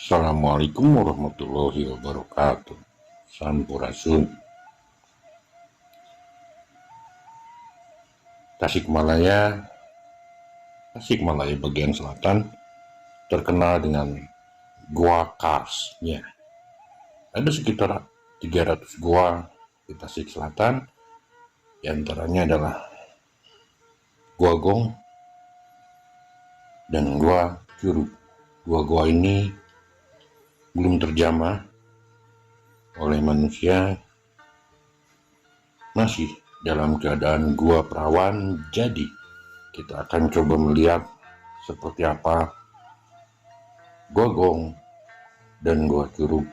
Assalamualaikum warahmatullahi wabarakatuh. Sampurasun. Tasikmalaya bagian selatan terkenal dengan Gua Karsnya. Ada sekitar 300 gua di Tasik Selatan, di antaranya adalah Gua Gong dan Gua Curug. Gua-gua ini belum terjamah oleh manusia, masih dalam keadaan gua perawan. Jadi kita akan coba melihat seperti apa Gua Gong dan Gua Curug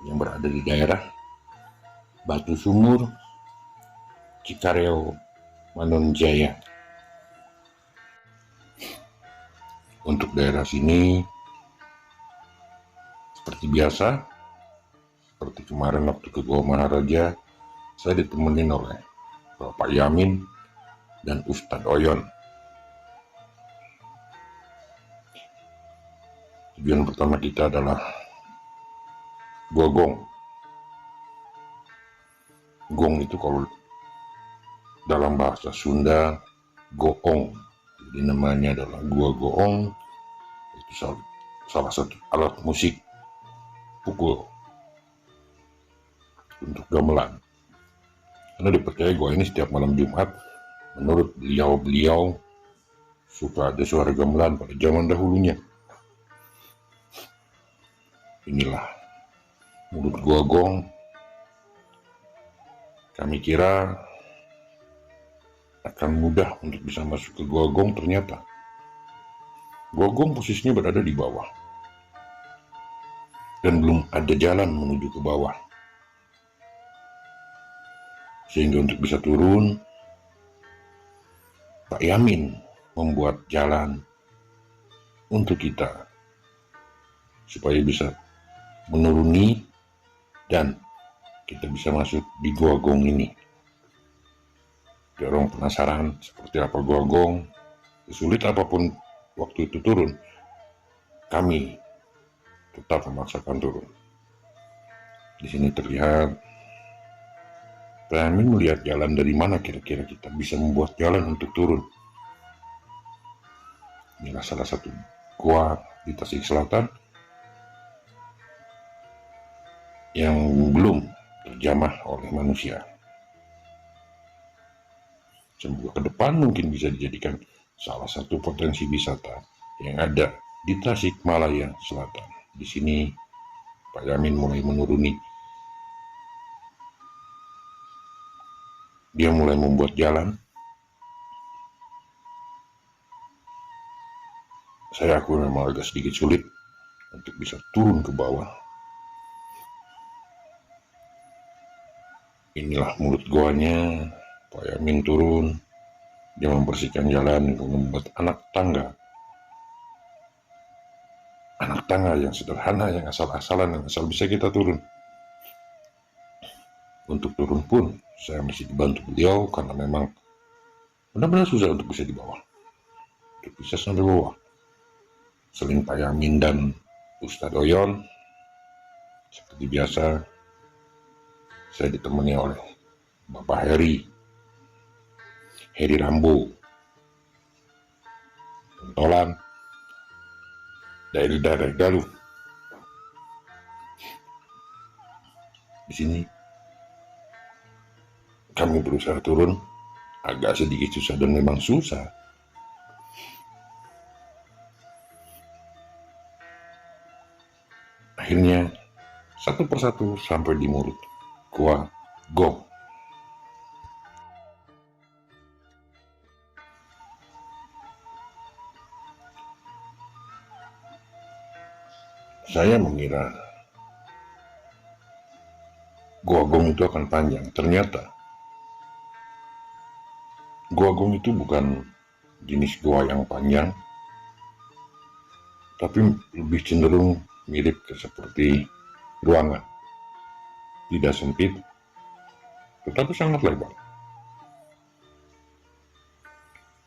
yang berada di daerah Batu Sumur, Cikareo, Manonjaya. Untuk daerah sini seperti biasa, seperti kemarin waktu ke Gua Maharaja, saya ditemenin oleh Bapak Yamin dan Ustadz Oyon. Tujuan pertama kita adalah Gua Gong. Gong itu kalau dalam bahasa Sunda goong, jadi namanya adalah Gua Goong. Itu salah satu alat musik pukul untuk gamelan, karena dipercaya gua ini setiap malam Jumat, menurut beliau suka ada suara gamelan pada zaman dahulunya. Inilah mulut Gua Gong. Kami kira akan mudah untuk bisa masuk ke Gua Gong, ternyata Gua Gong posisinya berada di bawah dan belum ada jalan menuju ke bawah, sehingga untuk bisa turun, Pak Yamin membuat jalan untuk kita supaya bisa menuruni dan kita bisa masuk di Gua Gong ini. Orang penasaran seperti apa Gua Gong, sulit apapun waktu itu turun, kami tetap memaksakan turun. Di sini terlihat Pak Yamin melihat jalan dari mana kira-kira kita bisa membuat jalan untuk turun. Inilah salah satu gua di Tasik Selatan yang belum terjamah oleh manusia. Semoga ke depan mungkin bisa dijadikan salah satu potensi wisata yang ada di Tasikmalaya Selatan. Di sini Pak Yamin mulai menuruni. Dia mulai membuat jalan. Saya akui memang agak sedikit sulit untuk bisa turun ke bawah. Inilah mulut goanya. Pak Yamin turun. Dia membersihkan jalan, membuat anak tangga yang sederhana, yang asal-asalan, yang asal bisa kita turun. Untuk turun pun saya masih dibantu beliau, karena memang benar-benar susah untuk bisa di bawah, untuk bisa sampai bawah. Selain Pak Yamin dan Ustadz Oyon, seperti biasa saya ditemani oleh Bapak Heri Rambo, pentolan dari daerah Galuh. Di sini kami berusaha turun, agak sedikit susah dan memang susah Akhirnya satu persatu sampai di mulut Gua Gong. Saya mengira Gua Gong itu akan panjang. Ternyata Gua Gong itu bukan jenis gua yang panjang, tapi lebih cenderung mirip seperti ruangan. Tidak sempit, tetapi sangat lebar.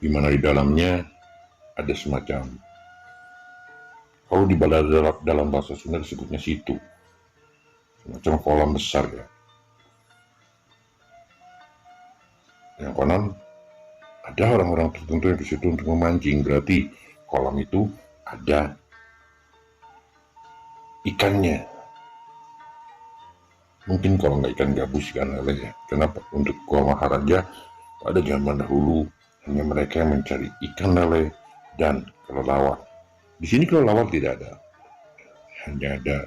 Di mana di dalamnya ada semacam, kalau di dalam bahasa Sunda disebutnya situ, semacam kolam besar ya. Yang konon ada orang-orang tertentu yang di situ untuk memancing, berarti kolam itu ada ikannya. Mungkin kalau nggak ikan gabus, ikan lele ya. Kenapa? Untuk Gua Maharaja pada zaman dahulu hanya mereka yang mencari ikan lele dan kelelawar. Di sini kelelawar tidak ada, hanya ada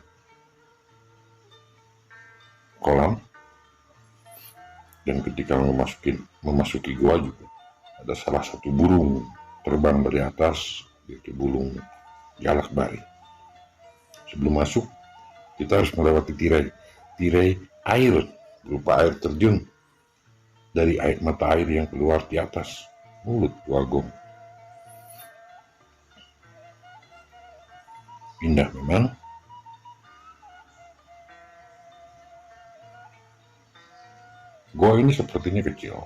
kolam. Dan ketika memasuki gua juga ada salah satu burung terbang dari atas, yaitu burung jalakbari. Sebelum masuk, kita harus melewati tirai air berupa air terjun dari mata air yang keluar di atas mulut Gua Gong. Indah memang. Gua ini sepertinya kecil.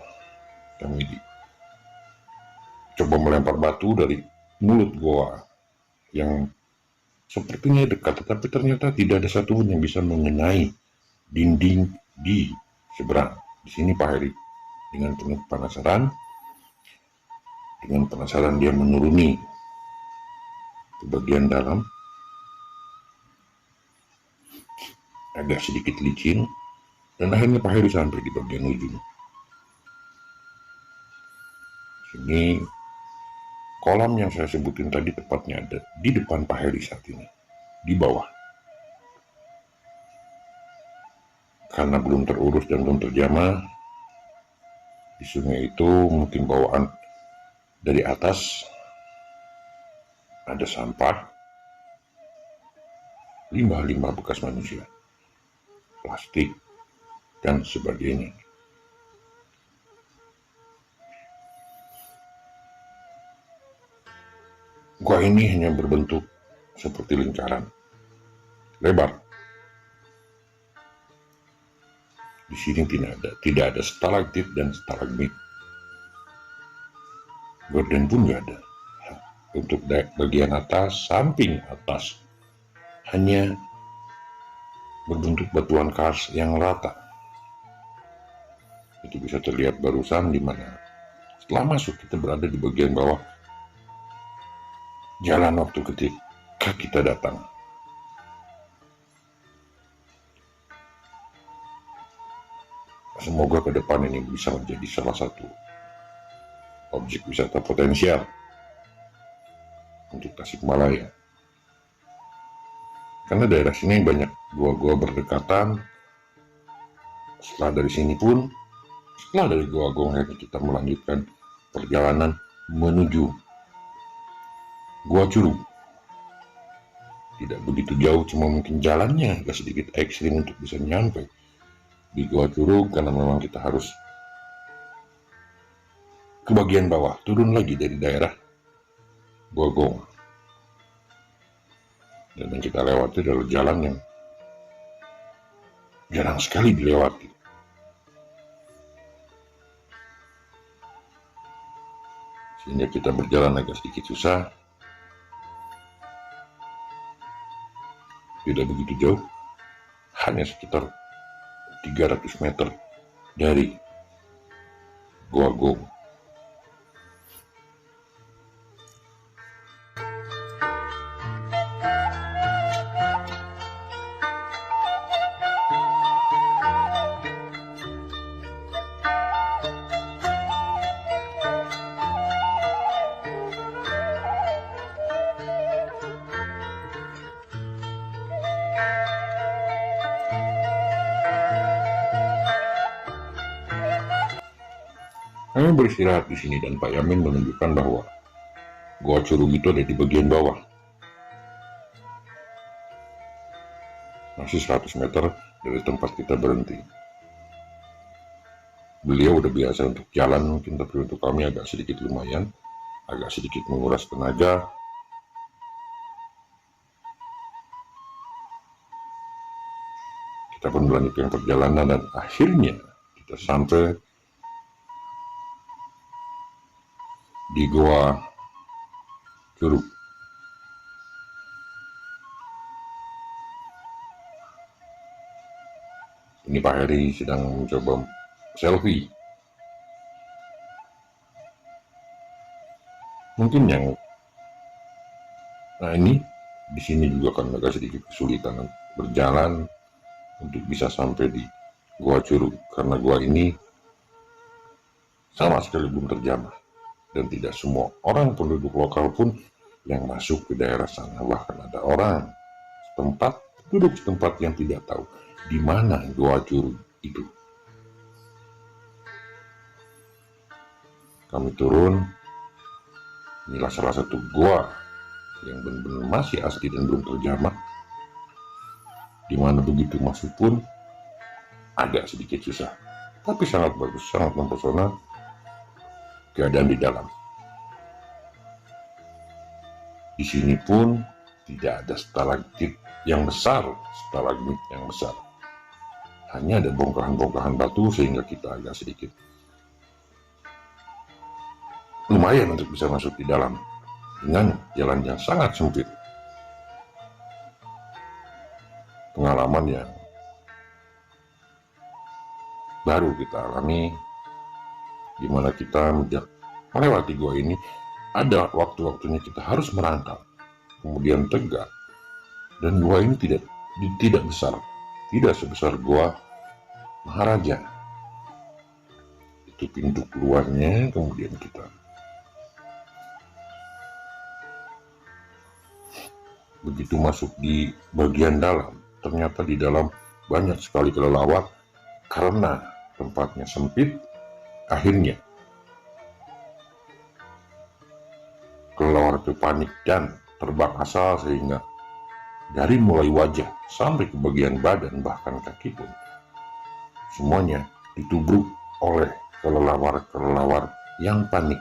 Kami coba melempar batu dari mulut gua yang sepertinya dekat, tetapi ternyata tidak ada satupun yang bisa mengenai dinding di seberang. Di sini Pak Heri dengan penuh penasaran, dia menuruni ke bagian dalam, agak sedikit licin, dan akhirnya Pak Heri sampai di bagian ujung. Sini kolam yang saya sebutin tadi tepatnya ada di depan Pak Heri saat ini, di bawah. Karena belum terurus dan belum terjamah, di sungai itu mungkin bawaan dari atas ada sampah, limbah-limbah bekas manusia, plastik, dan sebagainya. Gua ini hanya berbentuk seperti lingkaran, lebar. Di sini tidak ada stalaktit dan stalagmit. Gorden pun nggak ada. Untuk bagian atas, samping atas, hanya berbentuk batuan kars yang rata. Itu bisa terlihat barusan di mana setelah masuk kita berada di bagian bawah jalan waktu ketika kita datang. Semoga ke depan ini bisa menjadi salah satu objek wisata potensial untuk Tasikmalaya. Karena daerah sini banyak gua-gua berdekatan. Setelah dari sini pun, setelah dari Gua Gong, kita melanjutkan perjalanan menuju Gua Curug. Tidak begitu jauh, cuma mungkin jalannya agak sedikit ekstrim untuk bisa nyampe di Gua Curug, karena memang kita harus ke bagian bawah, turun lagi dari daerah Gua Gong. Dan yang kita lewati adalah jalan yang jarang sekali dilewati. Sehingga kita berjalan agak sedikit susah. Tidak begitu jauh, hanya sekitar 300 meter dari Gua Gong. Kami beristirahat di sini dan Pak Yamin menunjukkan bahwa Gua Curug itu ada di bagian bawah. Masih 100 meter dari tempat kita berhenti. Beliau udah biasa untuk jalan mungkin, tapi untuk kami agak sedikit lumayan, agak sedikit menguras tenaga. Kita pun melanjutkan perjalanan dan akhirnya kita sampai di Goa Curug. Ini Pak Heri sedang mencoba selfie. Mungkin ini di sini juga kan agak sedikit kesulitan berjalan untuk bisa sampai di Goa Curug, karena gua ini sama sekali belum terjamah dan tidak semua orang penduduk lokal pun yang masuk ke daerah sana. Bahkan ada orang penduduk setempat yang tidak tahu di mana Goa Curug itu. Kami turun, inilah salah satu gua yang benar-benar masih asli dan belum terjamah, di mana begitu masuk pun agak sedikit susah, tapi sangat bagus, sangat mempesona keadaan di dalam. Di sini pun tidak ada stalaktit yang besar, stalagmit yang besar. Hanya ada bongkahan-bongkahan batu sehingga kita agak sedikit lumayan untuk bisa masuk di dalam dengan jalan yang sangat sempit. Pengalaman yang baru kita alami, di mana kita melewati gua ini. Ada waktu-waktunya kita harus merangkak, kemudian tegak, dan gua ini tidak besar, tidak sebesar gua Maharaja. Itu pintu keluarnya, kemudian kita begitu masuk di bagian dalam, ternyata di dalam banyak sekali kelelawar. Karena tempatnya sempit, akhirnya kelelawar itu panik dan terbang asal, sehingga dari mulai wajah sampai ke bagian badan bahkan kaki pun semuanya ditubruk oleh kelelawar-kelelawar yang panik.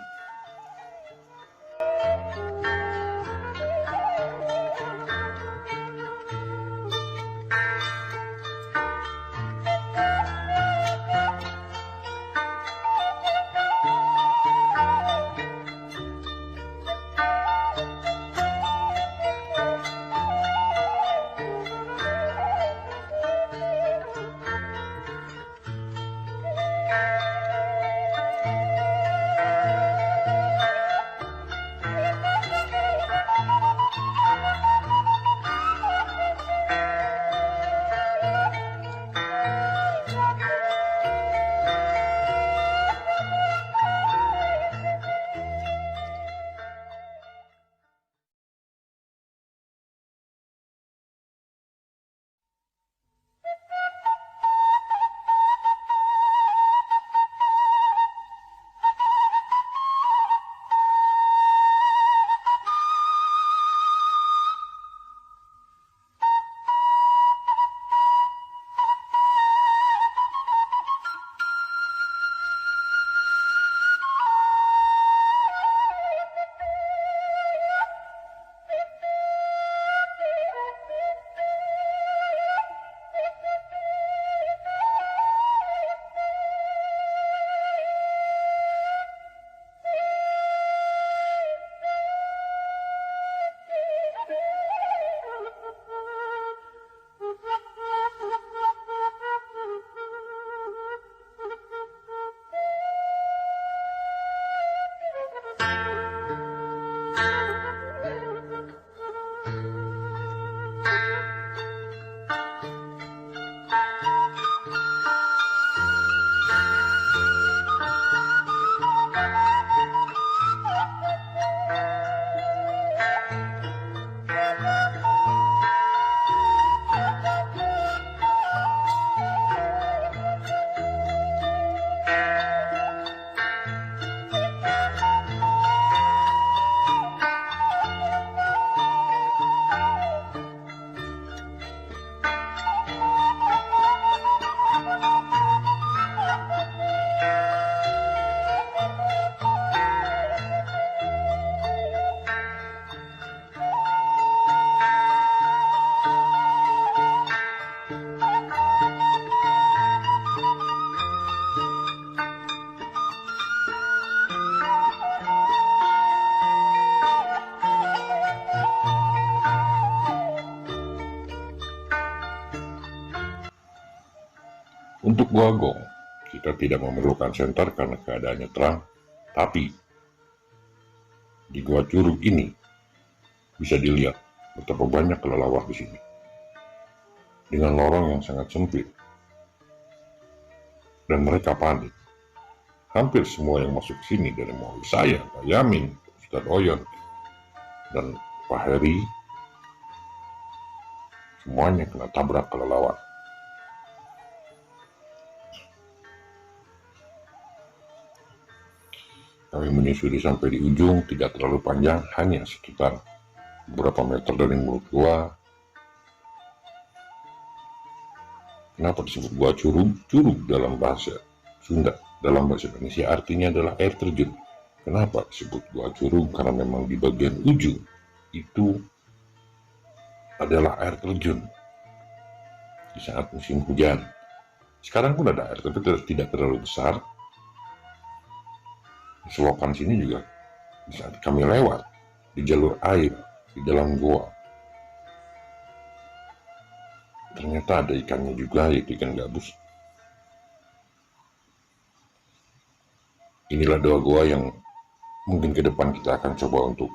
Untuk Gua Gong, kita tidak memerlukan senter karena keadaannya terang, tapi di Gua Curug ini bisa dilihat betapa banyak kelelawar di sini. Dengan lorong yang sangat sempit, dan mereka panik. Hampir semua yang masuk sini, dari mulai saya, Pak Yamin, Ustadz Oyon, dan Pak Heri, semuanya kena tabrak kelelawar. Kami menyusuri sampai di ujung, tidak terlalu panjang, hanya sekitar beberapa meter dari mulut gua. Kenapa disebut Gua Curug? Curug dalam bahasa Sunda, dalam bahasa Indonesia artinya adalah air terjun. Kenapa disebut Gua Curug? Karena memang di bagian ujung itu adalah air terjun di saat musim hujan. Sekarang pun ada air, tapi tidak terlalu besar. Di selokan sini juga di saat kami lewat di jalur air di dalam gua, ternyata ada ikannya juga, yaitu ikan gabus. Inilah dua gua yang mungkin ke depan kita akan coba untuk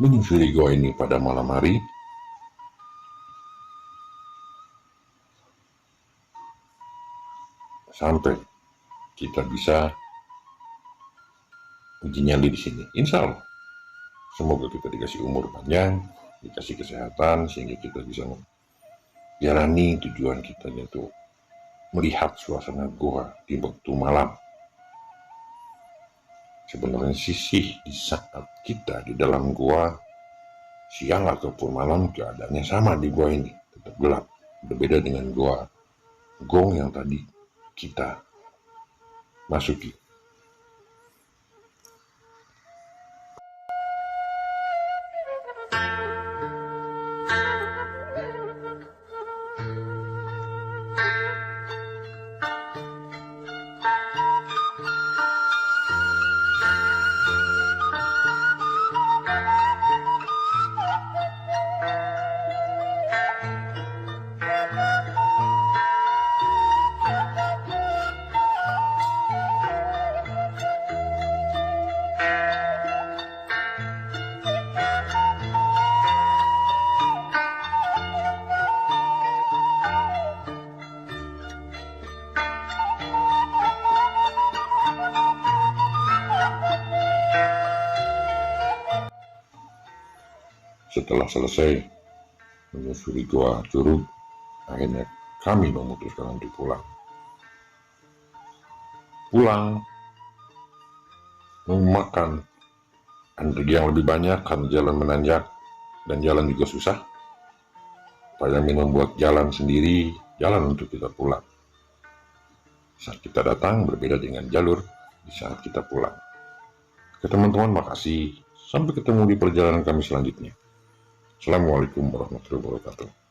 menyusuri gua ini pada malam hari. Sampai kita bisa uji nyali di sini. Insya Allah, semoga kita dikasih umur panjang, dikasih kesehatan, sehingga kita bisa menjalani tujuan kita, yaitu melihat suasana gua di waktu malam. Sebenarnya sisih di saat kita di dalam gua, siang ataupun malam, keadaannya sama di gua ini, tetap gelap. Berbeda dengan gua Gong yang tadi kita masuki. Setelah selesai menyusuri Gua Curug, akhirnya kami memutuskan untuk pulang. Memakan energi yang lebih banyak karena jalan menanjak dan jalan juga susah. Pak Yamin membuat jalan sendiri, jalan untuk kita pulang. Saat kita datang berbeda dengan jalur di saat kita pulang. Oke teman-teman, makasih. Sampai ketemu di perjalanan kami selanjutnya. Assalamualaikum warahmatullahi wabarakatuh.